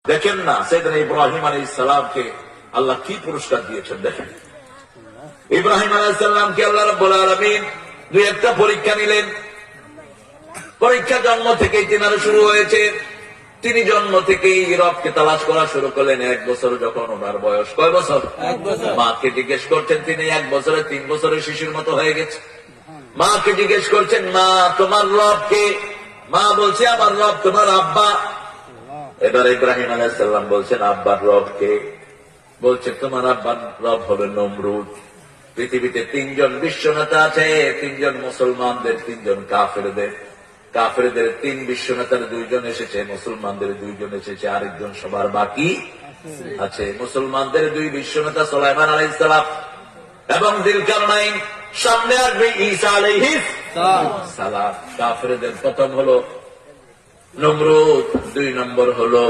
দেখেন না সাইয়েদনা ইব্রাহিম আলাইহিস সালামকে আল্লাহ কি পুরস্কার দিয়েছেন। দেখেন ইব্রাহিম আলাইহিস সালামকে আল্লাহ রাব্বুল আলামিন দুই একটা পরীক্ষা নিলেন। পরীক্ষা জন্ম থেকেই তিনার শুরু হয়েছে। তিনি জন্ম থেকেই রবকে তালাশ করা শুরু করলেন। 1 বছর যখন ওনার বয়স, কয় বছর? 1 বছর। মাকে জিজ্ঞেস করছেন, তিনি 1 বছরে 3 বছরের শিশুর মতো হয়ে গেছে। মাকে জিজ্ঞেস করছেন, মা তোমার রব কে? মা বলছে আমার রব তোমার আব্বা। এবার ইব্রাহিম আলাইহিস সালাম বলছেন আব্বার রব কে? বলছে তোমার আব্বার রব হলো নমরুদ। পৃথিবীতে 3 জন বিশ্বনেতা আছে, 3 জন মুসলমানদের, 3 জন কাফেরদের। কাফেরদের 3 বিশ্বনেতার 2 জন এসেছে, মুসলমানদের 2 জন এসেছে, আরেকজন সবার বাকি আছে। মুসলমানদের 2 বিশ্বনেতা সুলাইমান আলাইহিস সালাম এবং যিলকারনাইন, সামনে আসবে ঈসা আলাইহিস সালাম। কাফেরদের প্রথম হলো নমরুদ, 2 নম্বর হলো